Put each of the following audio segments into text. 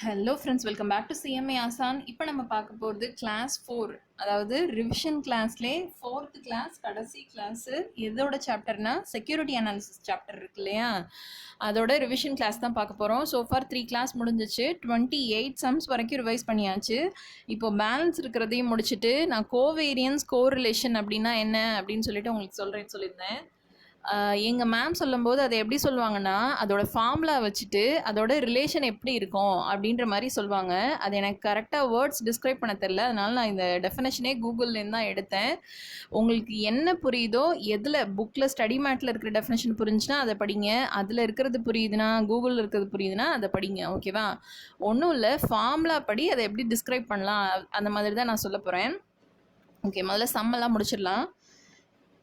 Hello friends, welcome back to CMA Aasan. இப்போ நம்ம பார்க்க போகிறது கிளாஸ் 4, அதாவது ரிவிஷன் கிளாஸ்லே 4th கிளாஸ் கடைசி கிளாஸு. எதோட சாப்டர்னா செக்யூரிட்டி அனாலிசிஸ் சாப்டர் இருக்கு இல்லையா, அதோட ரிவிஷன் கிளாஸ் தான் பார்க்க போகிறோம். ஸோ ஃபார் 3 கிளாஸ் முடிஞ்சிச்சு, 28 சம்ஸ் வரைக்கும் ரிவைஸ் பண்ணியாச்சு. இப்போ பேலன்ஸ் இருக்கிறதையும் முடிச்சுட்டு நான் கோவேரியன்ஸ் கோரிலேஷன் அப்படின்னா என்ன அப்படின்னு சொல்லிட்டு உங்களுக்கு சொல்லியிருந்தேன். எங்கள் மேம் சொல்லும்போது அதை எப்படி சொல்லுவாங்கன்னா, அதோட ஃபார்முலா வச்சுட்டு அதோட ரிலேஷன் எப்படி இருக்கும் அப்படின்ற மாதிரி சொல்லுவாங்க. அது எனக்கு கரெக்டாக வேர்ட்ஸ் டிஸ்கிரைப் பண்ண தெரில, அதனால நான் இந்த டெஃபினேஷனே கூகுள்லேருந்து தான் எடுத்தேன். உங்களுக்கு என்ன புரியுதோ, எதில் புக்கில் ஸ்டடி மேட்டில் இருக்கிற டெஃபினேஷன் புரிஞ்சுன்னா அதை படிங்க, அதில் இருக்கிறது புரியுதுன்னா, கூகுளில் இருக்கிறது புரியுதுன்னா அதை படிங்க. ஓகேவா? ஒன்றும் இல்லை, ஃபார்முலா படி அதை எப்படி டிஸ்கிரைப் பண்ணலாம் அந்த மாதிரி தான் நான் சொல்ல போகிறேன். ஓகே, முதல்ல சம்மெல்லாம் முடிச்சிடலாம்.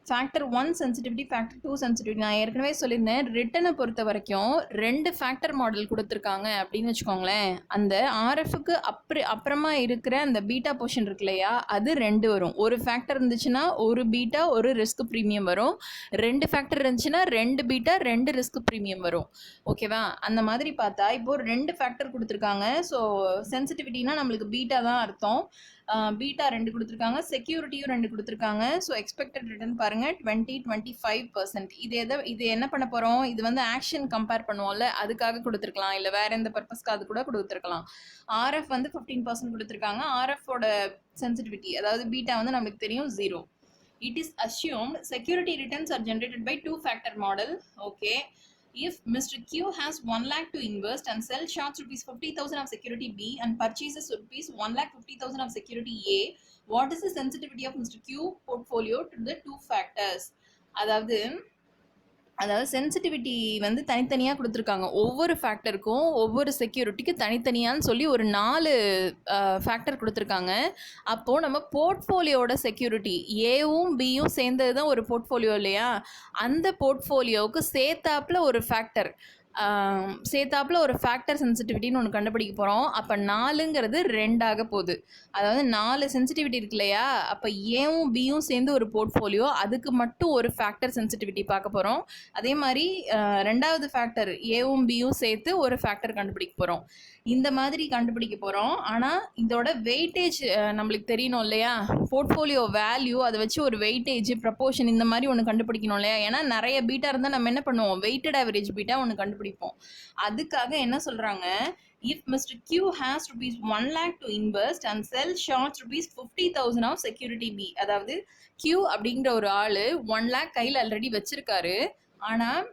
Factor 1 sensitivity, factor 2 sensitivity. நான் ஏற்கனவே சொல்லியிருந்தேன், ரிட்டனை பொறுத்த வரைக்கும் 2 ஃபேக்டர் மாடல் கொடுத்துருக்காங்க அப்படின்னு வச்சுக்கோங்களேன். அந்த ஆர்எஃப்க்கு அப்புறமா இருக்கிற அந்த பீட்டா போர்ஷன் இருக்கு இல்லையா, அது 2 வரும். ஒரு ஃபேக்டர் இருந்துச்சுன்னா ஒரு பீட்டா ஒரு ரிஸ்க் ப்ரீமியம் வரும். 2 ஃபேக்டர் இருந்துச்சுன்னா 2 பீட்டா 2 ரிஸ்க் ப்ரீமியம் வரும். ஓகேவா? அந்த மாதிரி பார்த்தா இப்போ 2 ஃபேக்டர் கொடுத்துருக்காங்க. ஸோ சென்சிட்டிவிட்டினா நம்மளுக்கு பீட்டா தான் அர்த்தம். பீட்டா 2 கொடுத்துருக்காங்க, செக்யூரிட்டியும் 2 கொடுத்துருக்காங்க. ஸோ எக்ஸ்பெக்டட் ரிட்டர்ன் பாருங்கள் 20-25%. இது என்ன பண்ண போகிறோம், இது வந்து ஆக்ஷன் கம்பேர் பண்ணுவோம்ல, அதுக்காக கொடுத்துருக்கலாம், இல்லை வேற எந்த பர்பஸ்க்கு அது கூட கொடுத்துருக்கலாம். ஆர்எஃப் வந்து 15% கொடுத்துருக்காங்க. ஆர்எஃபோட சென்சிட்டிவிட்டி அதாவது பீட்டா வந்து நம்மளுக்கு தெரியும் 0. It is assumed security returns are generated by 2-factor model. Okay. If Mr. Q has 1 lakh to invest and sell shorts rupees 50,000 of security B and purchases rupees 1,50,000 of security A, what is the sensitivity of Mr. Q portfolio to the 2 factors? அதாவது sensitivity வந்து தனித்தனியாக கொடுத்துருக்காங்க. ஒவ்வொரு ஃபேக்டருக்கும் ஒவ்வொரு செக்யூரிட்டிக்கு தனித்தனியான்னு சொல்லி ஒரு 4 factor கொடுத்துருக்காங்க. அப்போது நம்ம போர்ட்ஃபோலியோட செக்யூரிட்டி ஏவும் பியும் சேர்ந்தது தான் ஒரு போர்ட்ஃபோலியோ இல்லையா, அந்த போர்ட்ஃபோலியோவுக்கு சேர்த்தாப்பில் ஒரு ஃபேக்டர் சென்சிட்டிவிட்டின்னு ஒன்று கண்டுபிடிக்க போகிறோம். அப்போ 4ங்கிறது 2ஆக போகுது. அதாவது 4 சென்சிட்டிவிட்டி இருக்கு இல்லையா, அப்போ ஏவும் பியும் சேர்ந்து ஒரு போர்ட்ஃபோலியோ, அதுக்கு மட்டும் ஒரு ஃபேக்டர் சென்சிட்டிவிட்டி பார்க்க போகிறோம். அதே மாதிரி 2வது ஃபேக்டர் ஏவும் பியும் சேர்த்து ஒரு ஃபேக்டர் கண்டுபிடிக்க போகிறோம். இந்த மாதிரி கண்டுபிடிக்க போகிறோம். ஆனால் இதோட வெயிட்டேஜ் நம்மளுக்கு தெரியணும் இல்லையா, போர்ட்ஃபோலியோ வேல்யூ, அதை வச்சு ஒரு வெயிட்டேஜ் ப்ரப்போர்ஷன் இந்த மாதிரி ஒன்று கண்டுபிடிக்கணும் இல்லையா. ஏன்னா நிறைய பீட்டா இருந்தால் நம்ம என்ன பண்ணுவோம், வெயிட்டட் ஆவரேஜ் பீட்டா ஒன்று கண்டுபிடிப்போம். அதுக்காக என்ன சொல்கிறாங்க, if Mr. Q has rupees 1 lakh to invest and sell shorts rupees 50,000 of security B. அதாவது Q அப்படிங்கிற ஒரு ஆள் 1 lakh கையில் ஆல்ரெடி வச்சிருக்காரு, ஆனால்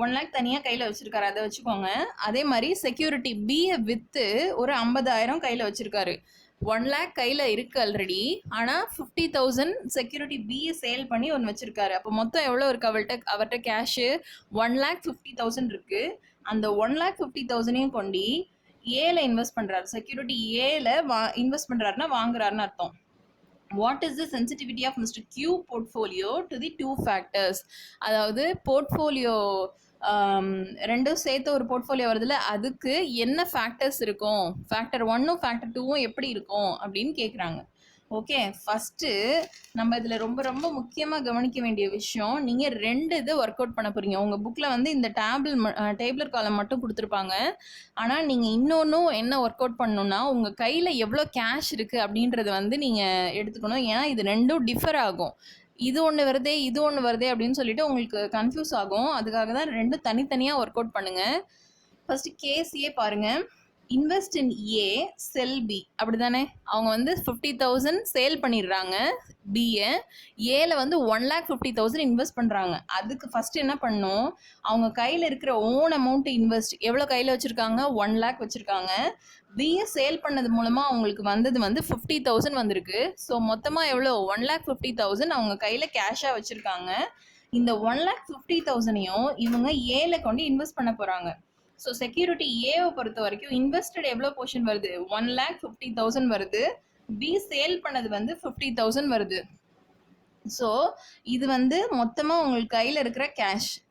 1 lakh தனியாக கையில் வச்சுருக்காரு, அதை வச்சுக்கோங்க. அதே மாதிரி செக்யூரிட்டி பியை விற்று ஒரு 50,000 கையில் வச்சுருக்காரு. 1 lakh கையில் இருக்குது ஆல்ரெடி, ஆனால் 50,000 செக்யூரிட்டி பியை சேல் பண்ணி ஒன்று வச்சுருக்காரு. அப்போ மொத்தம் எவ்வளோ இருக்குது அவர்கிட்ட கேஷு 1,50,000 இருக்குது. அந்த 1,50,000 கொண்டு ஏல இன்வெஸ்ட் பண்ணுறாரு. செக்யூரிட்டி ஏல இன்வெஸ்ட் பண்ணுறாருன்னா வாங்குறாருன்னு அர்த்தம். What is the sensitivity of Mr. Q portfolio to the 2 factors? அதாவது போர்ட்ஃபோலியோ ரெண்டும் சேர்த்து ஒரு போர்ட்ஃபோலியோ வருதுல, அதுக்கு என்ன ஃபேக்டர்ஸ் இருக்கும், ஃபேக்டர் 1ம் ஃபேக்டர் 2ம் எப்படி இருக்கும் அப்படின்னு கேட்குறாங்க. ஓகே, ஃபஸ்ட்டு நம்ம இதில் ரொம்ப ரொம்ப முக்கியமாக கவனிக்க வேண்டிய விஷயம், நீங்கள் 2 இது ஒர்க் அவுட் பண்ண போகிறீங்க. உங்கள் புக்கில் வந்து இந்த டேபிளர் காலம் மட்டும் கொடுத்துருப்பாங்க. ஆனால் நீங்கள் இன்னொன்றும் என்ன ஒர்க் அவுட் பண்ணணுன்னா, உங்கள் கையில் எவ்வளோ கேஷ் இருக்குது அப்படின்றத வந்து நீங்கள் எடுத்துக்கணும். ஏன்னா இது 2ம் டிஃபர் ஆகும். இது ஒன்று வருதே இது ஒன்று வருதே அப்படின்னு சொல்லிட்டு உங்களுக்கு கன்ஃபியூஸ் ஆகும். அதுக்காக தான் 2ம் தனித்தனியாக ஒர்க் அவுட் பண்ணுங்கள். ஃபஸ்ட்டு கேஸையே பாருங்கள். Invest in A sell B, அப்படி தானே? அவங்க வந்து 50,000 சேல் பண்ணிடுறாங்க பிஏ, ஏல வந்து 1,50,000 இன்வெஸ்ட் பண்ணுறாங்க. அதுக்கு ஃபஸ்ட்டு என்ன பண்ணணும், அவங்க கையில் இருக்கிற ஓன் அமௌண்ட் இன்வெஸ்ட் எவ்வளோ கையில் வச்சுருக்காங்க, 1 lakh வச்சுருக்காங்க. பிஏ சேல் பண்ணது மூலமாக அவங்களுக்கு வந்தது வந்து 50,000 வந்திருக்கு. ஸோ மொத்தமாக எவ்வளோ, 1,50,000 அவங்க கையில் கேஷாக வச்சுருக்காங்க. இந்த 1,50,000ஐயும் இவங்க ஏல கொண்டு இன்வெஸ்ட் பண்ண போகிறாங்க. ஸோ செக்யூரிட்டி ஏவை பொறுத்த வரைக்கும் இன்வெஸ்டட் எவ்வளோ போர்ஷன் வருது, 1,50,000 வருது. பி சேல் பண்ணது வந்து 50,000 வருது. ஸோ இது வந்து மொத்தமாக உங்களுக்கு கையில் இருக்கிற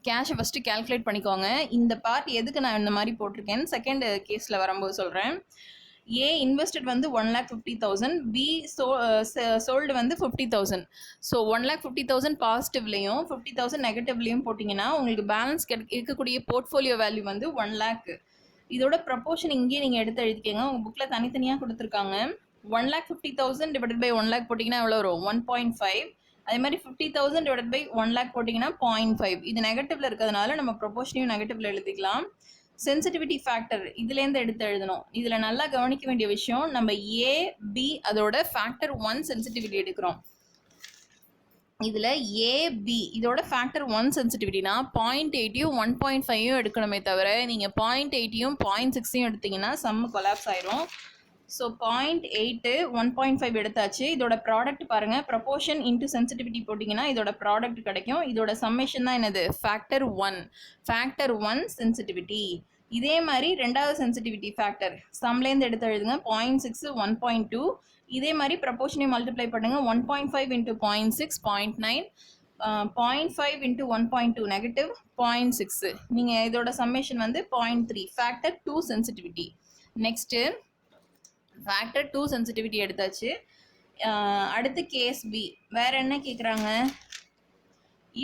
கேஷை ஃபஸ்ட்டு கேல்குலேட் பண்ணிக்கோங்க. இந்த பார்ட் எதுக்கு நான் இந்த மாதிரி போட்டிருக்கேன் செகண்ட் கேஸில் வரும்போது சொல்கிறேன். ஏ இன்வெஸ்டட் வந்து 1,50,000, பி சோல்டு வந்து 50,000. ஸோ 1,50,000 பாசிட்டிவ்லையும் 50,000 நெகட்டிவ்லையும் போட்டிங்கன்னா உங்களுக்கு பேலன்ஸ் இருக்கக்கூடிய போர்ட்ஃபோலியோ வேல்யூ வந்து 1 lakh. இதோட ப்ரப்போர்ஷன் இங்கேயே நீங்கள் எடுத்து எழுதிக்கங்க. உங்கள் புக்கில் தனித்தனியாக கொடுத்துருக்காங்க. 1,50,000 டிவைடட் பை 1 லேக் போட்டிங்கன்னா எவ்வளோ வரும்? 1.5. அதே மாதிரி 50,000 டிவைடட் பை 1 லேக் போட்டிங்கன்னா 0.5. இது நெகட்டிவ்ல இருக்கிறதுனால நம்ம ப்ரொபோர்ஷனையும் நெகட்டிவ்ல எழுதிக்கலாம். சென்சிட்டிவிட்டி ஃபேக்டர் இதுலேருந்து எடுத்து எழுதணும். இதில் நல்லா கவனிக்க வேண்டிய விஷயம், நம்ம ஏ பி அதோட ஃபேக்டர் 1 சென்சிட்டிவிட்டி எடுக்கிறோம். இதில் ஏபி இதோட ஃபேக்டர் 1 சென்சிட்டிவிட்டினா 0.8யும் 1.5யும் எடுக்கணுமே தவிர நீங்கள் 0.8யும் 0.6யும் எடுத்தீங்கன்னா சம்மு கொலாப்ஸ் ஆயிரும். ஸோ 0.8 1.5 எடுத்தாச்சு. இதோட ப்ராடக்ட் பாருங்கள், ப்ரொபோர்ஷன் இன்ட்டு சென்சிட்டிவிட்டி போட்டிங்கன்னா இதோட ப்ராடக்ட் கிடைக்கும். இதோட சம்மேஷன் தான் என்னது? Factor 1 sensitivity. இதே மாதிரி ரெண்டாவது சென்சிட்டிவிட்டி ஃபேக்டர் சம்லேருந்து எடுத்து எழுதுங்க. 0.6 1.2. இதே மாதிரி ப்ரப்போர்ஷனையும் மல்டிப்ளை பண்ணுங்க. 1.5 இன்ட்டு 0.6 0.9, 0.5 இன்ட்டு 1.2 நெகட்டிவ் 0.6. நீங்கள் இதோட சம்மேஷன் வந்து 0.3. Factor 2 sensitivity. Next factor 2 sensitivity எடுத்தாச்சு. அடுத்து கேஸ் பி. வேறு என்ன கேட்குறாங்க?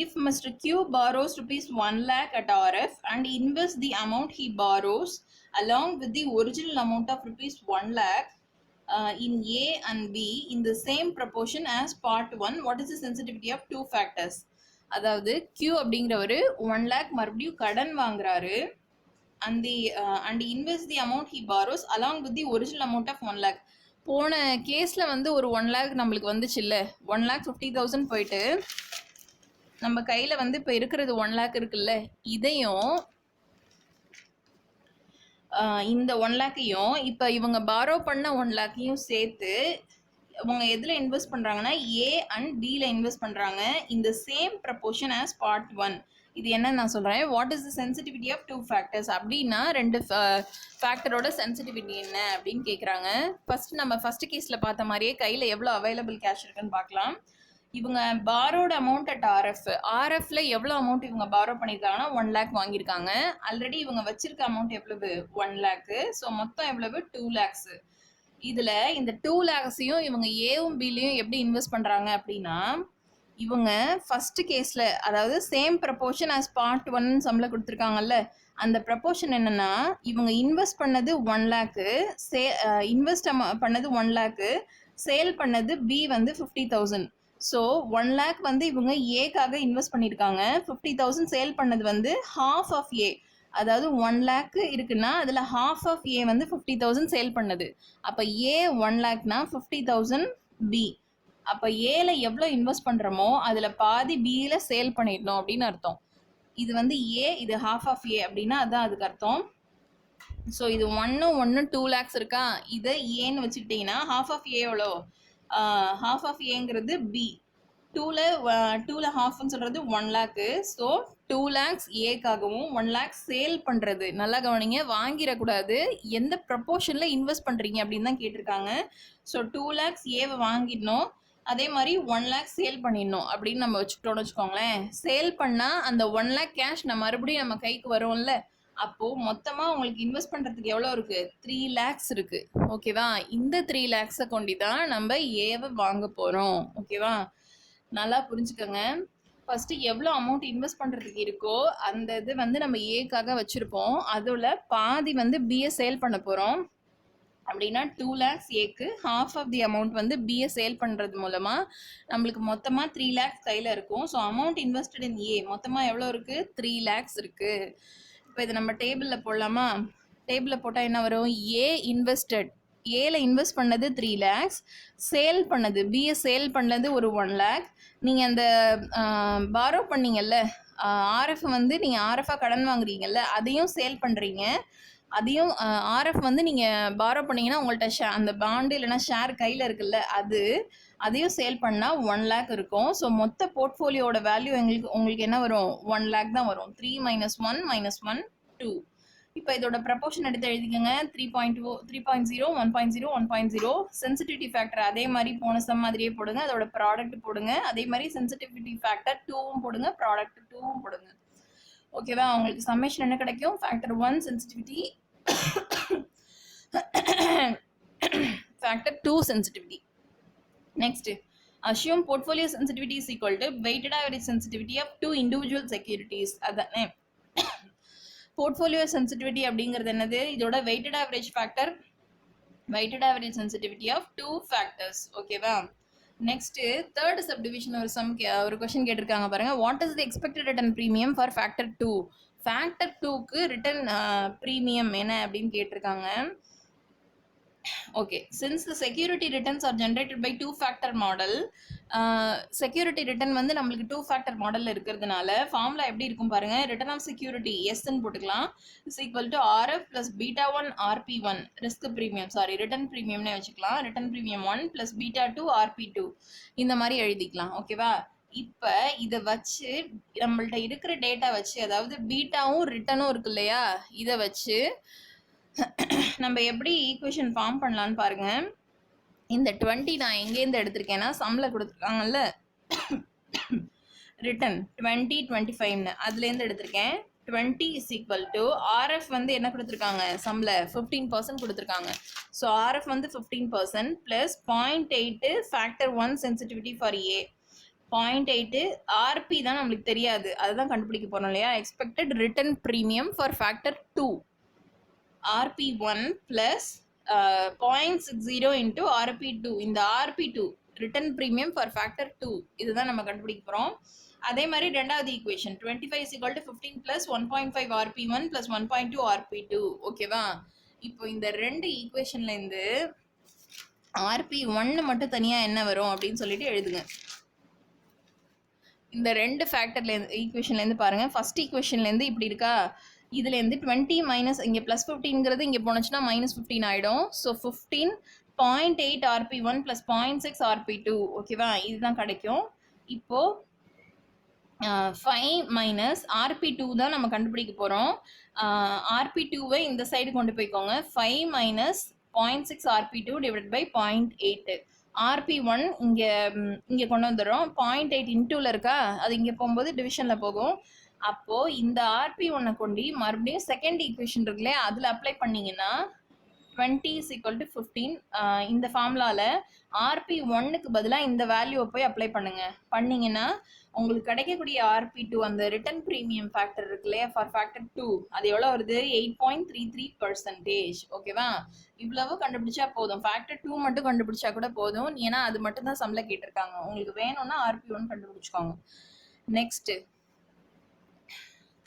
If Mr. Q borrows rupees 1 lakh at RF and invests the amount he borrows along with the original amount of rupees 1 lakh in A and B in the same proportion as part 1, what is the sensitivity of two factors? அதாவது Q அப்படிங்கிறவர் 1 lakh மறுபடியும் கடன் வாங்குறாரு and invest the amount he borrows along with the original amount of 1 lakh. போன கேஸில் வந்து ஒரு 1 lakh நம்மளுக்கு வந்துச்சு இல்லை, 1,50,000 போயிட்டு நம்ம கையில் வந்து இப்போ இருக்கிறது 1 lakh இருக்குல்ல, இதையும் இந்த 1 lakh-ஐயும் இப்போ இவங்க பாரோ பண்ண 1 lakh-ஐயும் சேர்த்து இவங்க எதில் இன்வெஸ்ட் பண்ணுறாங்கன்னா ஏ அண்ட் டியில் இன்வெஸ்ட் பண்ணுறாங்க. இந்த சேம் ப்ரப்போர்ஷன் ஆஸ் பார்ட் 1. இது என்ன நான் சொல்கிறேன், what is the sensitivity of 2 factors அப்படின்னா 2 ஃபேக்டரோட சென்சிட்டிவிட்டி என்ன அப்படின்னு கேட்குறாங்க. நம்ம ஃபஸ்ட்டு கேஸில் பார்த்த மாதிரியே கையில் எவ்வளோ அவைலபிள் கேஷ் இருக்குன்னு பார்க்கலாம். இவங்க பாரோட அமௌண்ட் அட் ஆர்எஃப்ல எவ்வளோ அமௌண்ட் இவங்க பாரோ பண்ணியிருக்காங்கன்னா 1 lakh வாங்கியிருக்காங்க. ஆல்ரெடி இவங்க வச்சிருக்க அமௌண்ட் எவ்வளவு? 1 lakh. ஸோ மொத்தம் எவ்வளவு? 2 lakhs. இதில் இந்த 2 lakhs-ஐயும் இவங்க ஏவும் பிலையும் எப்படி இன்வெஸ்ட் பண்ணுறாங்க அப்படின்னா, இவங்க ஃபர்ஸ்ட் கேஸில் அதாவது சேம் ப்ரப்போர்ஷன் ஆஸ் பார்ட் 1 சம்பளம் கொடுத்துருக்காங்கல்ல, அந்த ப்ரப்போர்ஷன் என்னென்னா இவங்க இன்வெஸ்ட் பண்ணது 1 lakh, இன்வெஸ்ட் பண்ணது 1 lakh, சேல் பண்ணது பி வந்து 50,000. ஸோ 1 lakh வந்து இவங்க ஏக்காக இன்வெஸ்ட் பண்ணியிருக்காங்க. 50,000 சேல் பண்ணது வந்து ஹாஃப் ஆஃப் ஏ. அதாவது 1 lakh இருக்குன்னா அதில் ஹாஃப் ஆஃப் ஏ வந்து 50,000 சேல் பண்ணது. அப்போ ஏ 1 lakhனா 50,000 பி. அப்போ ஏல எவ்வளோ இன்வெஸ்ட் பண்ணுறோமோ அதில் பாதி பியில் சேல் பண்ணிடணும் அப்படின்னு அர்த்தம். இது வந்து ஏ, இது ஹாஃப் ஆஃப் ஏ அப்படின்னா அதுதான் அதுக்கு அர்த்தம். ஸோ இது 1 2 lakhs இருக்கா, இதை ஏன்னு வச்சுக்கிட்டிங்கன்னா ஹாஃப் ஆஃப் ஏ எவ்வளோ? ஹாஃப் ஆஃப் ஏங்கிறது பி. 2ல் ஹாஃப்னு சொல்கிறது 1 lakh. ஸோ 2 lakhs ஏக்காகவும் 1 lakh சேல் பண்ணுறது. நல்லா கவனிங்க, வாங்கிடக்கூடாது. எந்த ப்ரப்போர்ஷனில் இன்வெஸ்ட் பண்ணுறீங்க அப்படின்னு தான் கேட்டிருக்காங்க. ஸோ 2 lakhs ஏவை வாங்கிடணும், அதே மாதிரி 1 lakh சேல் பண்ணிடணும் அப்படின்னு நம்ம வச்சுக்கிட்டோன்னு வச்சுக்கோங்களேன். சேல் பண்ணால் அந்த 1 lakh கேஷ் மறுபடியும் நம்ம கைக்கு வரும்ல, அப்போது மொத்தமாக உங்களுக்கு இன்வெஸ்ட் பண்ணுறதுக்கு எவ்வளோ இருக்குது? 3 lakhs இருக்குது. ஓகேவா? இந்த 3 lakhs-ஐ கொண்டு தான் நம்ம ஏவை வாங்க போகிறோம். ஓகேவா? நல்லா புரிஞ்சுக்கோங்க. ஃபஸ்ட்டு எவ்வளோ அமௌண்ட் இன்வெஸ்ட் பண்ணுறதுக்கு இருக்கோ அந்த இது வந்து நம்ம ஏக்காக வச்சுருப்போம். அதில் பாதி வந்து பிஏ சேல் பண்ண போகிறோம். அப்படின்னா 2 lakhs ஏக்கு ஹாஃப் ஆஃப் தி அமௌண்ட் வந்து பிஏ சேல் பண்ணுறது மூலமாக நம்மளுக்கு மொத்தமாக 3 lakhs கையில் இருக்கும். ஸோ அமௌண்ட் இன்வெஸ்டட் இன் ஏ மொத்தமாக எவ்வளோ இருக்குது? 3 lakhs இருக்குது. இப்போ இது நம்ம டேபிளில் போடலாமா? டேபிளில் போட்டால் என்ன வரும்? ஏ இன்வெஸ்டட், ஏல இன்வெஸ்ட் பண்ணது 3 lakhs, சேல் பண்ணது பிஏ சேல் பண்ணது ஒரு 1 lakh. நீங்கள் அந்த பாரோ பண்ணீங்கல்ல ஆர்எஃப் வந்து நீங்கள் ஆர்எஃபாக கடன் வாங்குறீங்கல்ல, அதையும் சேல் பண்ணுறீங்க. அதையும் ஆர்எஃப் வந்து நீங்கள் பாரோ பண்ணிங்கன்னா உங்கள்கிட்ட அந்த பாண்டு இல்லைனா ஷேர் கையில் இருக்குல்ல, அதையும் சேல் பண்ணால் 1 lakh இருக்கும். ஸோ மொத்த போர்ட்ஃபோலியோட வேல்யூ உங்களுக்கு என்ன வரும்? 1 lakh தான் வரும். 3 - 1 - 1 2. இப்போ இதோட ப்ரப்போர்ஷன் எடுத்து எழுதிக்கோங்க. 3.0 1.0 1.0. சென்சிட்டிவிட்டி ஃபேக்டர் அதே மாதிரி போன சம் மாதிரியே போடுங்க. அதோட ப்ராடக்ட் போடுங்க. அதே மாதிரி சென்சிட்டிவிட்டி ஃபேக்டர் 2வும் போடுங்க, ப்ராடக்ட் 2வும் போடுங்க. ஓகேவா? உங்களுக்கு சம்மேஷன் என்ன கிடைக்கும்? Factor 1 sensitivity, factor 2 sensitivity. Next, assume portfolio sensitivity is equal to weighted average sensitivity of two individual securities. அதானே போர்ட்ஃபோலியோ சென்சிட்டிவிட்டி அப்படிங்கிறது என்னது? இதோட weighted average factor, weighted average sensitivity of two factors. ஓகேவா? நெக்ஸ்ட் தேர்ட் சப்டிவிஷன் ஒரு question கேட்டிருக்காங்க பாருங்க. What is the expected return premium for factor 2? Factor 2க்கு return premium என்ன அப்படின்னு கேட்டிருக்காங்க. Okay, since the security returns are generated by two-factor model, security return வந்து நம்மளுக்கு two-factor மாடல்ல இருக்கிறதுனால ஃபார்முலா எப்படி இருக்கும் பாருங்க. return of security S ன்னு போட்டுக்கலாம் is equal to RF plus beta 1 RP1 risk premium, sorry return premium னே வச்சுக்கலாம். return premium 1 plus beta 2 RP2 இந்த மாதிரி எழுதிக்கலாம். ஓகேவா? இப்ப இதை வச்சு நம்மள்ட்ட இருக்கிற டேட்டா வச்சு, அதாவது பீட்டாவும் ரிட்டனும் இருக்கு இல்லையா, இதை வச்சு நம்ம எப்படி ஈக்குவேஷன் ஃபார்ம் பண்ணலான்னு பாருங்க. இந்த 20 நான் எங்கேருந்து எடுத்திருக்கேன்னா சம்ல கொடுத்துருக்காங்கல்ல ரிட்டன் 2025 அதுலேருந்து எடுத்திருக்கேன். 20 இஸ் ஈக்குவல் டு ஆர்எஃப் வந்து என்ன கொடுத்துருக்காங்க சம்ல 15% கொடுத்துருக்காங்க. ஸோ ஆர்எஃப் வந்து 15% plus 0.8 factor 1 sensitivity for A, 0.8 RP தான் நம்மளுக்கு தெரியாது, அதுதான் கண்டுபிடிக்க போறோம் இல்லையா. Expected return premium for factor 2 RP1 plus 0.60 into RP2. இந்த RP2 return premium for factor 2 இதுதான் நம்ம கண்டுபிடிக்க போறோம். அதே மாதிரி ரெண்டாவது equation 25 is equal to 15 plus 1.5 RP1 plus 1.2 RP2. ஓகேவா? இப்போ இந்த ரெண்டு ஈக்குவேஷன்ல இருந்து RP1 மட்டும் தனியா என்ன வரும் அப்படின்னு சொல்லிட்டு எழுதுங்க. இந்த ரெண்டு ஃபேக்டர்ல ஈக்குவேஷன்ல இருந்து பாருங்க. ஃபர்ஸ்ட் ஈக்குவேஷன்ல இருந்து இப்படி இருக்கா, இதுலேருந்து 20 மைனஸ் இங்கே ப்ளஸ் 15ங்கிறது இங்கே போனச்சுன்னா மைனஸ் 15 ஆகிடும். So 15 0.8 RP1 plus 0.6 RP2. ஓகேவா? இதுதான் கிடைக்கும். இப்போது 5 மைனஸ் RP2 தான் நம்ம கண்டுபிடிக்க போகிறோம். RP2வை இந்த சைடு கொண்டு போய்க்கோங்க. 5 minus 0.6 RP2 divide by 0.8. RP1 இங்கே கொண்டு வந்துடும். 0.8 இன்டூவில் இருக்கா, அது இங்கே போகும்போது டிவிஷனில் போகும். அப்போ இந்த RP1 கொண்டு மறுபடியும் செகண்ட் ஈக்குவேஷன் இருக்குல்ல அதில் அப்ளை பண்ணீங்கன்னா 20 is equal to 15. இந்த ஃபார்முலால RP1க்கு பதிலாக இந்த வேல்யூவை போய் அப்ளை பண்ணீங்கன்னா உங்களுக்கு கிடைக்கக்கூடிய RP2 அந்த ரிட்டர்ன் ப்ரீமியம் ஃபேக்டர் இருக்கு இல்லையா ஃபார் ஃபேக்டர் 2 அது எவ்வளோ வருது? 8.33%. ஓகேவா? இவ்வளவு கண்டுபிடிச்சா போதும். ஃபேக்டர் 2 மட்டும் கண்டுபிடிச்சா கூட போதும், ஏன்னா அது மட்டும் தான் சம்ல கேட்டிருக்காங்க. உங்களுக்கு வேணும்னா RP1 கண்டுபிடிச்சுக்கோங்க. Next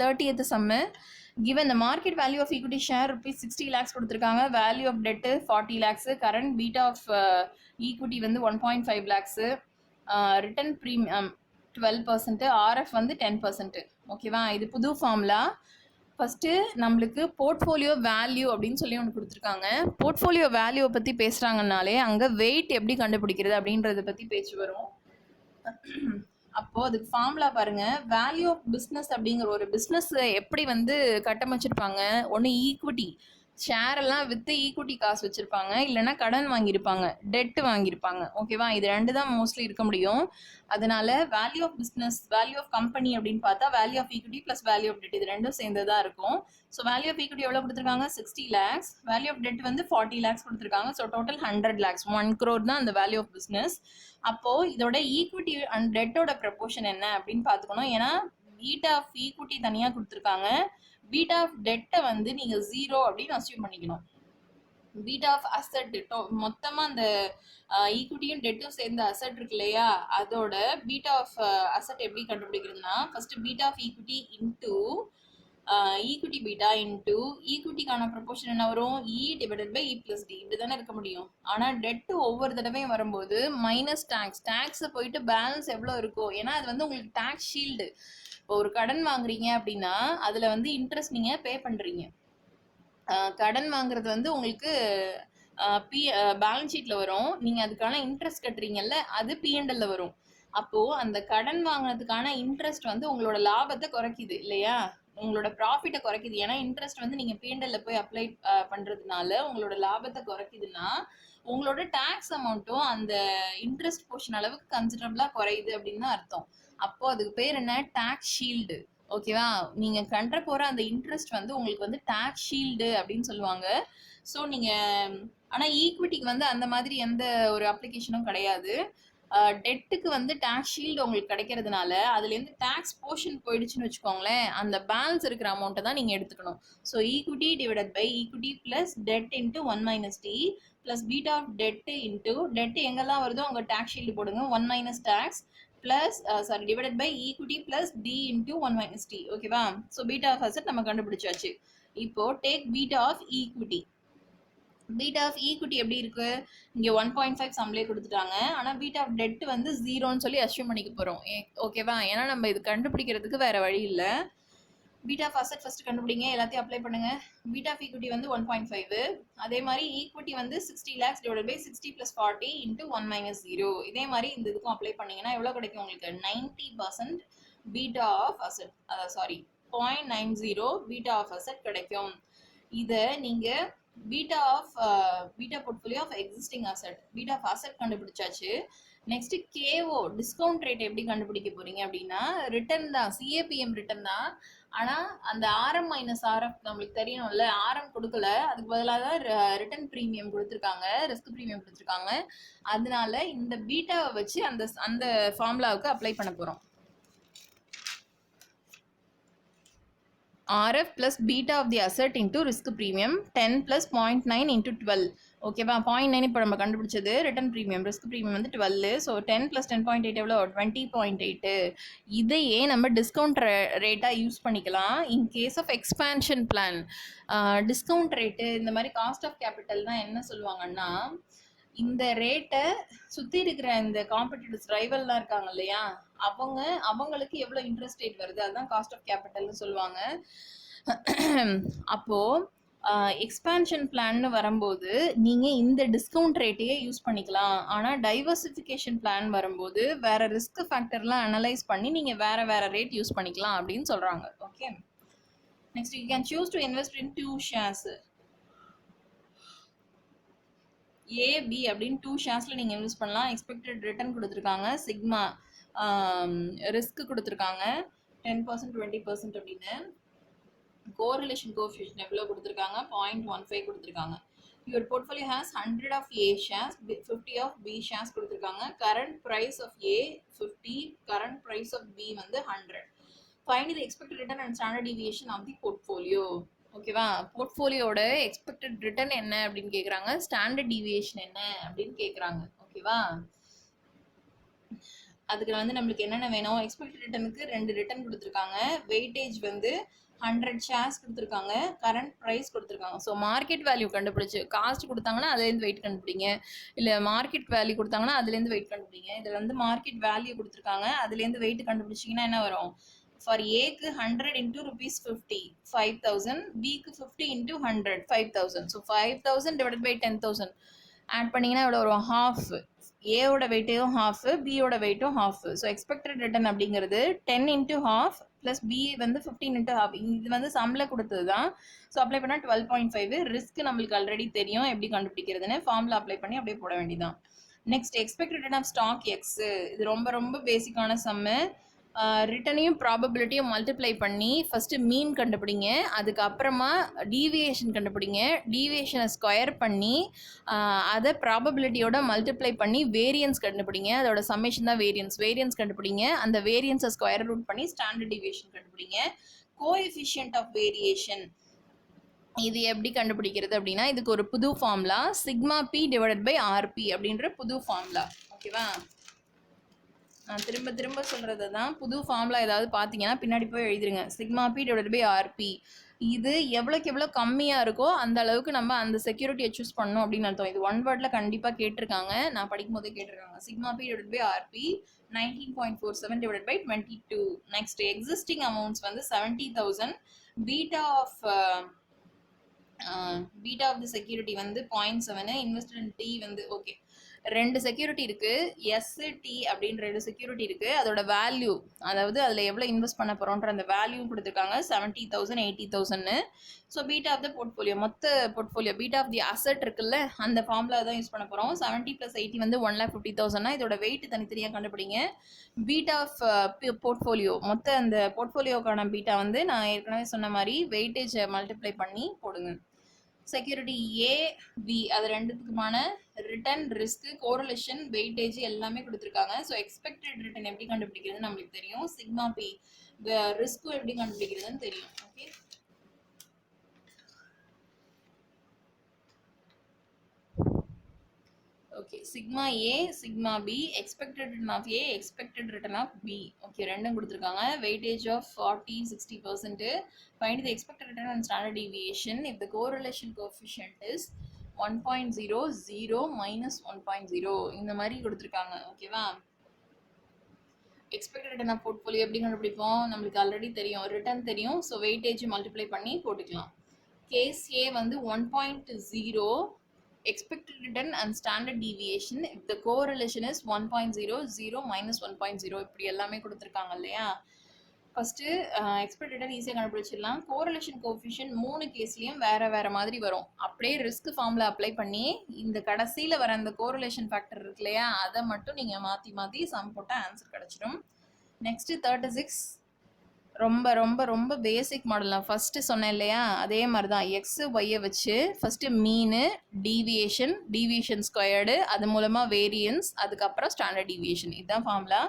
30th sum, given the market value of equity share rupees 60 lakhs கொடுத்திருக்காங்க, value of debt 40 lakhs, current beta of equity வந்து 1.5 lakhs, return premium 12%, RF வந்து 10%. ஓகேவா? இது புது ஃபார்முலா. ஃபஸ்ட்டு நம்மளுக்கு போர்ட்ஃபோலியோ வேல்யூ அப்படின்னு சொல்லி ஒன்று கொடுத்துருக்காங்க. போர்ட்ஃபோலியோ வேல்யூவை பற்றி பேசுகிறாங்கனாலே அங்கே வெயிட் எப்படி கண்டுபிடிக்கிறது அப்படின்றத பற்றி பேச்சு வரும். அப்போது அதுக்கு ஃபார்முலா பாருங்கள். வேல்யூ ஆஃப் பிஸ்னஸ் அப்படிங்கிற ஒரு பிஸ்னஸ் எப்படி வந்து கட்டமைச்சிருப்பாங்க, ஒன்று ஈக்விட்டி ஷேர் எல்லாம் விற்று ஈக்விட்டி காசு வச்சுருப்பாங்க, இல்லைன்னா கடன் வாங்கியிருப்பாங்க, டெட்டு வாங்கியிருப்பாங்க. ஓகேவா? இது ரெண்டு தான் மோஸ்ட்லி இருக்க முடியும். அதனால value of business, value of company அப்படின்னு பார்த்தா value of equity plus value of debt இது ரெண்டும் சேர்ந்ததாக இருக்கும். ஸோ வேல்யூ ஆஃப் ஈக்விட்டி எவ்வளோ கொடுத்துருக்காங்க? 60 lakhs. வேல்யூ ஆஃப் டெட் வந்து 40 lakhs கொடுத்துருக்காங்க. ஸோ டோட்டல் 100 lakhs, 1 crore தான் அந்த வேல்யூ ஆஃப் பிஸ்னஸ். அப்போது இதோட ஈக்விட்டி அண்ட் டெட்டோட ப்ரப்போர்ஷன் என்ன அப்படின்னு பார்த்துக்கணும். ஏன்னா பீட்டா ஆஃப் ஈக்விட்டி தனியாக கொடுத்துருக்காங்க, பீட்டா ஆஃப் டெட்டை வந்து நீங்கள் 0 அப்படின்னு அஸ்யூம் பண்ணிக்கணும். பீட்டா ஆஃப் அசட் மொத்தமாக அந்த ஈக்விட்டியும் டெட்டும் சேர்ந்த அசட் இருக்கு இல்லையா, அதோட பீட்டா ஆஃப் அசட் எப்படி கண்டுபிடிக்கிறதுனா first beta of equity into equity beta into ஈக்விட்டிக்கான ப்ரொபோர்ஷன் என்ன வரும்? E divided by E plus D, இப்படி தானே இருக்க முடியும். ஆனால் டெட்டு ஒவ்வொரு தடவையும் வரும்போது மைனஸ் டேக்ஸை போயிட்டு பேலன்ஸ் எவ்வளோ இருக்கோ, ஏன்னா அது வந்து உங்களுக்கு டேக்ஸ் ஷீல்டு. இப்போ ஒரு கடன் வாங்குறீங்க அப்படின்னா அதில் வந்து இன்ட்ரெஸ்ட் நீங்கள் பே பண்ணுறீங்க. கடன் வாங்குறது வந்து உங்களுக்கு பேலன்ஸ் ஷீட்டில் வரும், நீங்கள் அதுக்கான இன்ட்ரெஸ்ட் கட்டுறீங்கல்ல, அது பிஎன்எல்ல வரும். அப்போது அந்த கடன் வாங்கினதுக்கான இன்ட்ரெஸ்ட் வந்து உங்களோட லாபத்தை குறைக்குது இல்லையா, உங்களோட ப்ராஃபிட்டை குறைக்குது. ஏன்னா இன்ட்ரெஸ்ட் வந்து நீங்கள் பிஎன்எல்ல போய் அப்ளை பண்ணுறதுனால உங்களோட லாபத்தை குறைக்குதுன்னா உங்களோட டேக்ஸ் அமௌண்ட்டும் அந்த இன்ட்ரெஸ்ட் போர்ஷன் அளவுக்கு கன்சிடரபிளாக குறையுது அப்படின்னு தான் அர்த்தம். அப்போ அதுக்கு பேர் என்ன? Tax shield. ஓகேவா? நீங்கள் கண்ட போகிற அந்த இன்ட்ரெஸ்ட் வந்து உங்களுக்கு வந்து டேக்ஸ் ஷீல்டு அப்படின்னு சொல்லுவாங்க. ஸோ நீங்கள் ஆனால் ஈக்விட்டிக்கு வந்து அந்த மாதிரி எந்த ஒரு அப்ளிகேஷனும் கிடையாது. டெட்டுக்கு வந்து டேக்ஸ் ஷீல்டு உங்களுக்கு கிடைக்கிறதுனால அதுலேருந்து டேக்ஸ் போர்ஷன் போயிடுச்சுன்னு வச்சுக்கோங்களேன், அந்த பேலன்ஸ் இருக்கிற அமௌண்ட்டை தான் நீங்கள் எடுத்துக்கணும். So equity divided by equity plus debt into 1 minus T plus beta of debt into debt எங்கெல்லாம் வருதோ அங்கே டேக்ஸ் ஷீல்டு போடுங்க 1 minus tax plus divided by equity plus d into 1 minus t. ஓகேவா? ஸோ பீட்டா ஆஃப் அசெட் நம்ம கண்டுபிடிச்சாச்சு. இப்போ take beta of equity. Beta of equity எப்படி இருக்கு? இங்கே 1.5 சம்லே கொடுத்துட்டாங்க. ஆனால் பீட்டா ஆஃப் டெட் வந்து 0ன்னு சொல்லி அஸ்யூம் பண்ணிக்க போகிறோம். ஓகேவா? ஏன்னா நம்ம இது கண்டுபிடிக்கிறதுக்கு வேற வழி இல்லை. பீட்டா ஆஃப் அசெட் ஃபர்ஸ்ட் கண்டுபிடிங்க, எல்லாத்தையும் அப்ளை பண்ணுங்க. பீட்டா ஆஃப் ஈக்விட்டி வந்து 1.5. அதே மாதிரி ஈக்விட்டி வந்து 60 lakhs டிவைடட் பை 60 + 40 இன்ட்டு 1 - 0. இதே மாதிரி இந்த இதுக்கும் அப்ளை பண்ணீங்கன்னா எவ்வளோ கிடைக்கும் உங்களுக்கு? 90% beta of asset, sorry 0.90 beta of asset கிடைக்கும். இதை நீங்கள் beta portfolio of existing asset, beta of asset கண்டுபிடிச்சாச்சு. நெக்ஸ்ட் கேஓ டிஸ்கவுண்ட் ரேட் எப்படி கண்டுபிடிக்க போறீங்க அப்படின்னா, ரிட்டர்ன் தான், சிஏபிஎம் ரிட்டர்ன் தான். ஆனால் அந்த ஆர்எம் மைனஸ் ஆர்எஃப் நம்மளுக்கு தெரியணும்ல, ஆர்எம் கொடுக்கல, அதுக்கு பதிலாக தான் ரிட்டர்ன் ப்ரீமியம் கொடுத்துருக்காங்க, ரிஸ்க் ப்ரீமியம் கொடுத்துருக்காங்க. அதனால இந்த பீட்டாவை வச்சு அந்த ஃபார்முலாவுக்கு அப்ளை பண்ண போகிறோம். RF plus beta of the asset into risk premium 10 plus 0.9 into 12. ஓகேவா? 0.9 இப்போ நம்ம கண்டுபிடிச்சது ரிட்டர்ன் ப்ரீமியம், ரிஸ்க் ப்ரீமியம் வந்து 12. ஸோ 10 + 10.8 எவ்வளோ? 20.8. இதையே நம்ம டிஸ்கவுண்ட் ரேட்டாக யூஸ் பண்ணிக்கலாம் in case of expansion plan. Discount rate இந்த மாதிரி காஸ்ட் ஆஃப் கேபிட்டல்னா என்ன சொல்லுவாங்கன்னா, இந்த ரேட்டை சுற்றி இருக்கிற இந்த காம்படிட்டர்ஸ் ரைவல்லாம் இருக்காங்க இல்லையா, அவங்களுக்கு எவ்வளோ இன்ட்ரெஸ்ட் ரேட் வருது, அதுதான் காஸ்ட் ஆஃப் கேபிட்டல்னு சொல்லுவாங்க. அப்போது எக்ஸ்பேன்ஷன் பிளான்னு வரும்போது நீங்கள் இந்த டிஸ்கவுண்ட் ரேட்டையே யூஸ் பண்ணிக்கலாம். ஆனால் டைவர்சிஃபிகேஷன் பிளான் வரும்போது வேறு ரிஸ்க் ஃபேக்டர்லாம் அனலைஸ் பண்ணி நீங்கள் வேறு ரேட் யூஸ் பண்ணிக்கலாம் அப்படின்னு சொல்கிறாங்க. Okay, next you can choose to invest in 2 shares. AB அப்படின்னு 2 sharesல நீங்கள் இன்வெஸ்ட் பண்ணலாம். எக்ஸ்பெக்டட் ரிட்டர்ன் கொடுத்துருக்காங்க, சிக்மா ரிஸ்க் கொடுத்துருக்காங்க 10% 20% அப்படின்னு. கோரிலேஷன் கோஎஃபிஷியன்ட் எவ்வளோ கொடுத்துருக்காங்க? 0.15 கொடுத்துருக்காங்க. Your portfolio has 100 of A shares, 50 of B shares கொடுத்துருக்காங்க. Current price of A 50, current price of B வந்து 100. Find the expected return and standard deviation of the portfolio. ஓகேவா? போர்ட்ஃபோலியோட expected return என்ன அப்படின்னு கேட்குறாங்க, ஸ்டாண்டர்ட் டிவியேஷன் என்ன அப்படின்னு கேட்குறாங்க. ஓகேவா? அதுக்கு வந்து நம்மளுக்கு என்னென்ன வேணும்? எக்ஸ்பெக்டட் ரிட்டர்னுக்கு 2 ரிட்டர்ன் கொடுத்துருக்காங்க, வெயிட்டேஜ் வந்து 100 shares கொடுத்துருக்காங்க, கரண்ட் ப்ரைஸ் கொடுத்துருக்காங்க. ஸோ மார்க்கெட் வேல்யூ கண்டுபிடிச்சு, காஸ்ட் கொடுத்தாங்கன்னா அதுலேருந்து வெயிட் கண்டுபிடிங்க, இல்லை மார்க்கெட் வேல்யூ கொடுத்தாங்கன்னா அதுலேருந்து வெயிட் கண்டுபிடிங்க. இதில் வந்து மார்க்கெட் வேல்யூ கொடுத்துருக்காங்க, அதுலேருந்து வெயிட் கண்டுபிடிச்சிங்கன்னா என்ன வரும்? ஃபார் ஏக்கு 100 into ₹50 5,000, பிக்கு 50 into 100 5,000. So 5,000 divided by 10,000 add பண்ணிங்கன்னா எவ்வளோ வரும்? ஹாஃப். ஏவோட வெயிட்டும் ஹாஃப், பியோட வெயிட்டும் ஹாஃப். ஸோ எக்ஸ்பெக்டட் ரிட்டர்ன் அப்படிங்கிறது 10 into half ப்ளஸ் பி வந்து 15 into half. இது வந்து சம்மில் கொடுத்தது தான். ஸோ அப்ளை பண்ணால் 12.5. ரிஸ்க் நம்மளுக்கு ஆல்ரெடி தெரியும் எப்படி கண்டுபிடிக்கிறதுன்னு, ஃபார்முலா அப்ளை பண்ணி அப்படியே போட வேண்டியதான். Next expected return of stock X. இது ரொம்ப பேசிக்கான சம்மு. ரிட்டனையும் ப்ராபபிலிட்டியும் மல்டிப்ளை பண்ணி ஃபஸ்ட்டு மீன் கண்டுபிடிங்க, அதுக்கப்புறமா டீவியேஷன் கண்டுபிடிங்க, டீவியேஷனை ஸ்கொயர் பண்ணி அதை ப்ராபபிலிட்டியோட மல்டிப்ளை பண்ணி வேரியன்ஸ் கண்டுபிடிங்க, அதோட சம்மேஷன் தான் வேரியன்ஸ் கண்டுபிடிங்க, அந்த வேரியன்ஸை ஸ்கொயர் ரூட் பண்ணி ஸ்டாண்டர்ட் டீவியேஷன் கண்டுபிடிங்க. கோஎஃபிஷியன்ட் ஆஃப் வேரியேஷன் இது எப்படி கண்டுபிடிக்கிறது அப்படின்னா, இதுக்கு ஒரு புது formula, sigma B divided by RP அப்படின்ற புது ஃபார்முலா. ஓகேவா? நான் திரும்ப சொல்கிறது தான், புது ஃபார்முலா ஏதாவது பார்த்தீங்கன்னா பின்னாடி போய் எழுதிருங்க. Sigma B divided by RP. இது எவ்வளோக்கு எவ்வளோ கம்மியாக இருக்கோ அந்த அளவுக்கு நம்ம அந்த செக்யூரிட்டியை சூஸ் பண்ணணும் அப்படின்னு அர்த்தம். இது 1 வேர்டில் கண்டிப்பாக கேட்டிருக்காங்க, நான் படிக்கும் போதே கேட்டிருக்காங்க. Sigma B divided by RP 19.47 divided by 22. Next existing amounts வந்து 70,000. பீட்டா ஆஃப் தி செக்யூரிட்டி வந்து 0.7. இன்வெஸ்டட் இன் டி வந்து ஓகே 2 செக்யூரிட்டி இருக்குது, எஸ்டி அப்படின்னு 2 செக்யூரிட்டி இருக்குது. அதோட வேல்யூ, அதாவது அதில் எவ்வளோ இன்வெஸ்ட் பண்ண போகிறோன்ற அந்த வேல்யூ கொடுத்துருக்காங்க 70,000 80,000. So beta of the portfolio, மொத்த portfolio beta of the asset இருக்குல்ல, அந்த ஃபார்முலா தான் யூஸ் பண்ண போகிறோம். 70 + 80 வந்து 1,50,000. இதோட வெயிட் தனித்தனியாக கண்டுபிடிங்க. பீட்டா ஆஃப் போர்ட்ஃபோலியோ, மொத்த அந்த போர்ட்ஃபோலியோக்கான பீட்டா வந்து நான் ஏற்கனவே சொன்ன மாதிரி வெயிட்டேஜை மல்டிப்ளை பண்ணி போடுங்க. செக்யூரிட்டி ஏ பி அது ரெண்டுத்துக்குமான ரிட்டர்ன் ரிஸ்க் கோரிலேஷன் வெயிட்டேஜ் எல்லாமே கொடுத்துருக்காங்க. ஸோ எக்ஸ்பெக்டட் ரிட்டர்ன் எப்படி கண்டுபிடிக்கிறதுன்னு நம்மளுக்கு தெரியும், சிக்மா பி ரிஸ்க்கும் எப்படி கண்டுபிடிக்கிறதுன்னு தெரியும். Okay, okay sigma A sigma B expected return of A expected return of B. Okay, ரெண்டும் கொடுத்துருக்காங்க. Weightage of 40-60%. Find the expected return and standard deviation if the correlation coefficient is 1.0 0 -1.0 இந்த மாதிரி கொடுத்துருக்காங்க. ஓகேவா, expected return of portfolio எப்படி கண்டுபிடிப்போம், நம்மளுக்கு already தெரியும், ரிட்டர்ன் தெரியும். ஸோ வெயிட்டேஜ் மல்டிப்ளை பண்ணி போட்டுக்கலாம். கேஸ் ஏ வந்து 1.0 expected return and standard deviation if the correlation is 1.0 0 -1.0 இப்படி எல்லாமே கொடுத்துருக்காங்க இல்லையா. ஃபர்ஸ்ட் எக்ஸ்பெக்டட் ரிட்டர்ன் ஈஸியாக கண்டுபிடிச்சிடலாம். கோரிலேஷன் கோஎஃபிஷியன்ட் 3 கேஸ்லையும் வேற மாதிரி வரும். அப்படியே ரிஸ்க் ஃபார்முலா அப்ளை பண்ணி இந்த கடைசியில் வர அந்த கோரிலேஷன் ஃபேக்டர் இருக்கு இல்லையா, அதை மட்டும் நீங்கள் மாற்றி சம் போட்டால் ஆன்சர் கிடச்சிடும். நெக்ஸ்ட் 36 ரொம்ப ரொம்ப ரொம்ப பேசிக் மாடல். நான் ஃபஸ்ட்டு சொன்னேன் இல்லையா, அதே மாதிரி தான் எக்ஸு ஒய்யை வச்சு ஃபஸ்ட்டு மீனு டீவியேஷன் ஸ்கொயர்டு, அது மூலமாக வேரியன்ஸ், அதுக்கப்புறம் ஸ்டாண்டர்ட் டீவியேஷன், இதுதான் ஃபார்முலா.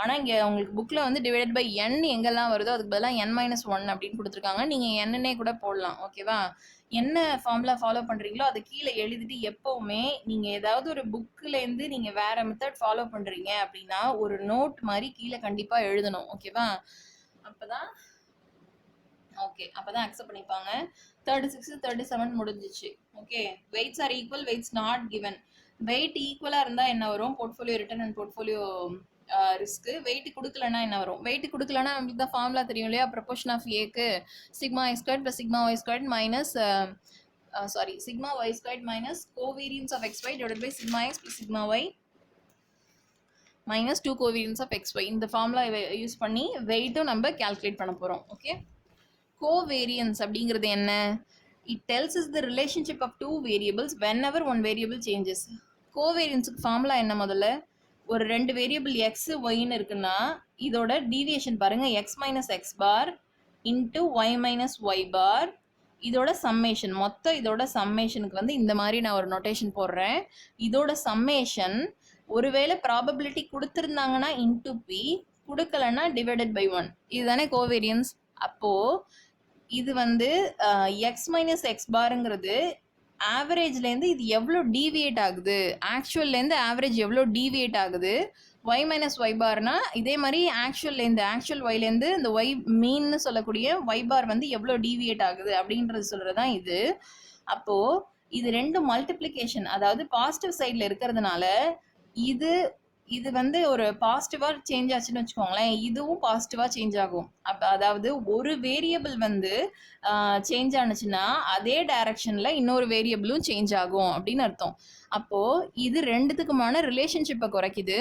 ஆனால் இங்கே உங்களுக்கு புக்கில் வந்து டிவைடட் பை என் எங்கெல்லாம் வருதோ அதுக்கு பதிலாக n-1 அப்படின்னு கொடுத்துருக்காங்க. நீங்கள் என்னன்னே கூட போடலாம். ஓகேவா, என்ன ஃபார்முலா ஃபாலோ பண்ணுறீங்களோ அதை கீழே எழுதிட்டு எப்போவுமே நீங்கள் ஏதாவது ஒரு புக்கிலேருந்து நீங்கள் வேறு மெத்தட் ஃபாலோ பண்ணுறீங்க அப்படின்னா ஒரு நோட் மாதிரி கீழே கண்டிப்பாக எழுதணும். ஓகேவா, அப்பதான் அக்செப்ட் பண்ணிப்பாங்க. 36 37 முடிஞ்சிச்சு. Okay, weights are equal, weights not given. Weight ஈக்குவலா இருந்தா என்ன வரும், portfolio return and portfolio risk. Weight கொடுக்கலன்னா என்ன வரும், வெயிட் கொடுக்கலன்னா நம்மளுக்கு தான் ஃபார்முலா தெரியும் இல்லையா, ப்ரொபோர்ஷன் ஆஃப் ஏக்கு sigma I squared + sigma Y squared minus sigma Y squared minus covariance of X Y divided by sigma X + sigma Y minus 2 covariance of xy. இந்த ஃபார்முலா யூஸ் பண்ணி வெயிட்டும் நம்ம கால்குலேட் பண்ண போகிறோம். Okay, covariance அப்படிங்கிறது என்ன, it tells is the relationship of 2 variables whenever one variable changes. கோவேரியன்ஸுக்கு formula என்ன, முதல்ல ஒரு 2 வேரியபிள் எக்ஸ் ஒய்ன்னு இருக்குன்னா இதோட டீவியேஷன் பாருங்க, x minus x bar into y minus y bar, இதோட சம்மேஷன், மொத்தம் இதோட சம்மேஷனுக்கு வந்து இந்த மாதிரி நான் ஒரு நோட்டேஷன் போடுறேன். இதோட சம்மேஷன் ஒருவேளை ப்ராபபிலிட்டி கொடுத்துருந்தாங்கன்னா இன்டூ பி, கொடுக்கலன்னா டிவைடட் பை 1. இதுதானே கோவேரியன்ஸ். அப்போது இது வந்து எக்ஸ் மைனஸ் எக்ஸ் பாருங்கிறது ஆவரேஜ்லேருந்து இது எவ்வளோ டீவியேட் ஆகுது, ஆக்சுவல்லேருந்து ஆவரேஜ் எவ்வளோ டீவியேட் ஆகுது. ஒய் மைனஸ் ஒய் பார்னா இதே மாதிரி ஆக்சுவல் ஒய்லேருந்து இந்த ஒய் மீன்னு சொல்லக்கூடிய ஒய் பார் வந்து எவ்வளோ டீவியேட் ஆகுது அப்படின்றது சொல்கிறது தான் இது. அப்போது இது ரெண்டு மல்டிப்ளிகேஷன், அதாவது பாசிட்டிவ் சைடில் இருக்கிறதுனால இது வந்து ஒரு பாசிட்டிவாக சேஞ்ச் ஆச்சுன்னு வச்சுக்கோங்களேன், இதுவும் பாசிட்டிவாக சேஞ்ச் ஆகும். அதாவது ஒரு வேரியபிள் வந்து சேஞ்ச் ஆனிச்சுன்னா அதே டைரக்ஷனில் இன்னொரு வேரியபிளும் சேஞ்ச் ஆகும் அப்படின்னு அர்த்தம். அப்போது இது ரெண்டுத்துக்குமான ரிலேஷன்ஷிப்பை குறிக்குது.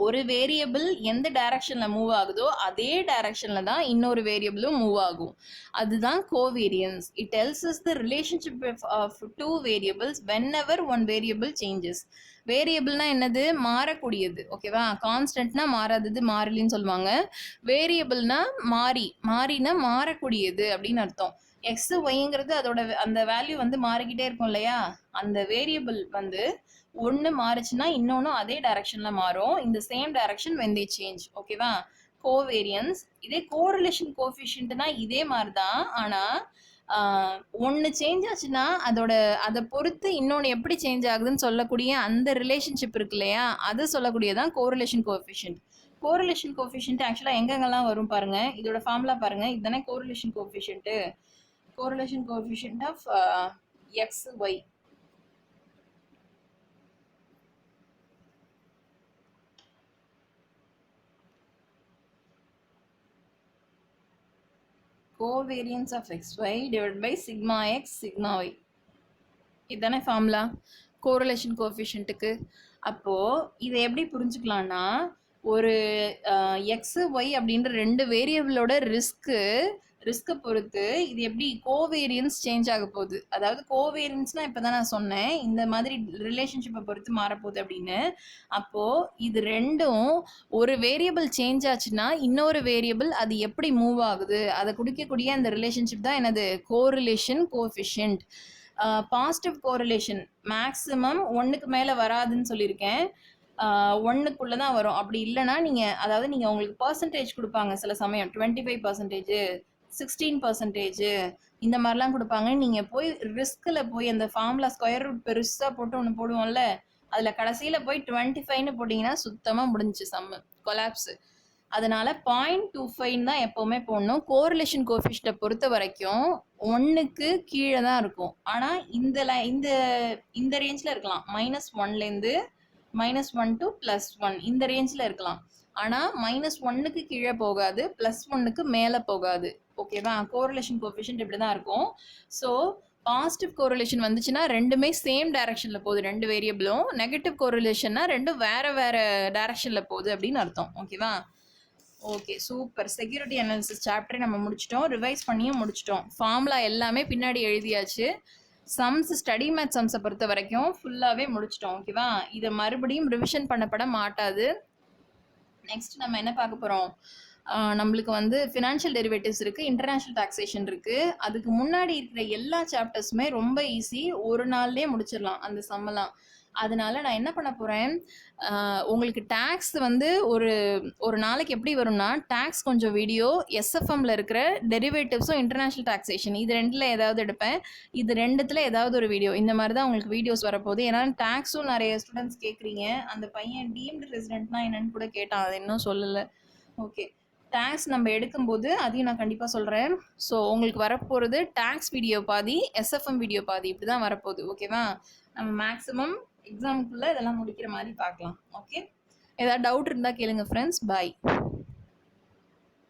ஒரு வேரியபிள் எந்த டைரக்ஷனில் மூவ் ஆகுதோ அதே டைரக்ஷனில் தான் இன்னொரு வேரியபிளும் மூவ் ஆகும். அதுதான் covariance. It டெல்ஸ் us the relationship of 2 variables whenever one variable changes. வேரியபிள்னா என்னது, மாறக்கூடியது. ஓகேவா, கான்ஸ்டன்ட்னா மாறாதது, மாறிலின்னு சொல்லுவாங்க. வேரியபிள்னா மாறினா மாறக்கூடியது அப்படின்னு அர்த்தம். எக்ஸ் ஒய்ங்கிறது அதோட அந்த வேல்யூ வந்து மாறிக்கிட்டே இருக்கும் இல்லையா, அந்த வேரியபிள் வந்து ஒன்று மாறுச்சுன்னா இன்னொன்னும் அதே டைரக்ஷனில் மாறும். இந்த same direction when they change. ஓகேவா, கோவேரியன்ஸ். இதே கோரிலேஷன் கோஎஃபிஷியன்ட்னா இதே மாதிரி தான், ஆனால் ஒன்று சேஞ்ச் ஆச்சுன்னா அதை பொறுத்து இன்னொன்று எப்படி சேஞ்ச் ஆகுதுன்னு சொல்லக்கூடிய அந்த ரிலேஷன்ஷிப் இருக்கு இல்லையா, அது சொல்லக்கூடியதான் கோரிலேஷன் கோஎஃபிஷியன்ட். கோரிலேஷன் கோஎஃபிஷியன்ட் ஆக்சுவலாக எங்கெங்கெல்லாம் வரும் பாருங்க, இதோட ஃபார்முலா பாருங்க, இதுதானே correlation coefficient. Correlation coefficient of X Y. covariance of xy divided by sigma x sigma y. இதுதானே ஃபார்முலா கோரிலேஷன் கோஎஃபிஷியன்ட்டுக்கு. அப்போது இதை எப்படி புரிஞ்சுக்கலான்னா, ஒரு எக்ஸு ஒய் அப்படின்ற 2 வேரியபிளோட ரிஸ்க்கை பொறுத்து இது எப்படி கோவேரியன்ஸ் சேஞ்ச் ஆக போகுது. அதாவது கோவேரியன்ஸ்னால் இப்போ தான் நான் சொன்னேன் இந்த மாதிரி ரிலேஷன்ஷிப்பை பொறுத்து மாறப்போகுது அப்படின்னு. அப்போது இது ரெண்டும் ஒரு வேரியபிள் சேஞ்ச் ஆச்சுன்னா இன்னொரு வேரியபிள் அது எப்படி மூவ் ஆகுது அதை குடிக்கக்கூடிய அந்த ரிலேஷன்ஷிப் தான் என்னது correlation coefficient. Positive correlation maximum 1க்கு மேலே வராதுன்னு சொல்லியிருக்கேன். 1க்குள்ளே தான் வரும். அப்படி இல்லைன்னா நீங்கள் அதாவது நீங்கள் உங்களுக்கு பர்சன்டேஜ் கொடுப்பாங்க சில சமயம் 25%, 16% இந்த மாதிரிலாம் கொடுப்பாங்க. நீங்கள் போய் ரிஸ்கில் போய் அந்த ஃபார்முலா ஸ்கொயர் ரூட் பெருசாக போட்டு ஒன்று போடுவோம்ல, அதில் கடைசியில் போய் 25ன்னு போட்டிங்கன்னா சுத்தமாக முடிஞ்சிச்சு சம்மு கொலாப்ஸு. அதனால 0.25 தான் எப்போவுமே போடணும். கோரிலேஷன் கோஎஃபிஷியன்ட்டை பொறுத்த வரைக்கும் 1க்கு கீழே தான் இருக்கும். ஆனால் இந்த ரேஞ்சில் இருக்கலாம், -1லேருந்து -1 to +1 இந்த ரேஞ்சில் இருக்கலாம். ஆனால் -1க்கு கீழே போகாது, +1க்கு மேலே போகாது. ஓகேவா? கோரிலேஷன் கோஎஃபிஷியன்ட் இப்படி தான் இருக்கும். ஸோ பாசிட்டிவ் கோரிலேஷன் வந்துச்சுன்னா ரெண்டுமே சேம் டைரக்ஷனில் போகுது, 2 வேரியபிளும். நெகட்டிவ் கோரிலேஷன்னா ரெண்டும் வேறு வேறு டைரக்ஷனில் போகுது அப்படின்னு அர்த்தம். ஓகேவா? Okay, super. செக்யூரிட்டி அனாலிசிஸ் சாப்டரை நம்ம முடிச்சிட்டோம், ரிவைஸ் பண்ணியும் முடிச்சிட்டோம். ஃபார்முலா எல்லாமே பின்னாடி எழுதியாச்சு. சம்ஸ் ஸ்டடி மேத் சம்ஸை பொறுத்த வரைக்கும் ஃபுல்லாகவே முடிச்சிட்டோம். ஓகேவா? இதை மறுபடியும் ரிவிஷன் பண்ணப்பட மாட்டாது. நெக்ஸ்ட் நம்ம என்ன பார்க்க போகிறோம், நம்மளுக்கு வந்து ஃபினான்ஷியல் டெரிவேட்டிவ்ஸ் இருக்குது, இன்டர்நேஷ்னல் டாக்ஸேஷன் இருக்குது. அதுக்கு முன்னாடி இருக்கிற எல்லா சாப்டர்ஸுமே ரொம்ப ஈஸி, ஒரு நாள்லேயே முடிச்சிடலாம் அந்த சம்மெல்லாம். அதனால நான் என்ன பண்ண போகிறேன், உங்களுக்கு டேக்ஸ் வந்து ஒரு நாளைக்கு எப்படி வரும்னா, டேக்ஸ் கொஞ்சம் வீடியோ, எஸ்எஃப்எம்மில் இருக்கிற டெரிவேட்டிவ்ஸும் இன்டர்நேஷ்னல் டாக்ஸேஷன் இது ரெண்டில் ஏதாவது எடுப்பேன். இது ரெண்டுத்தில் ஏதாவது ஒரு வீடியோ, இந்த மாதிரி தான் உங்களுக்கு வீடியோஸ் வரப்போகுது. ஏன்னா டேக்ஸும் நிறைய ஸ்டூடெண்ட்ஸ் கேட்குறீங்க. அந்த பையன் டீம்டு ரெசிடென்ட்னா என்னன்னு கூட கேட்டான், அதை இன்னும் சொல்லலை. ஓகே, டேக்ஸ் நம்ம எடுக்கும்போது அதையும் நான் கண்டிப்பாக சொல்கிறேன். ஸோ உங்களுக்கு வரப்போகிறது டேக்ஸ் வீடியோ பாதி, எஸ்எஃப்எம் வீடியோ பாதி, இப்படி தான் வரப்போகுது. ஓகேவா? நம்ம மேக்ஸிமம் எக்ஸாமுக்குள்ளே இதெல்லாம் முடிக்கிற மாதிரி பார்க்கலாம். ஓகே, ஏதாவது டவுட் இருந்தால் கேளுங்க ஃப்ரெண்ட்ஸ். பாய்.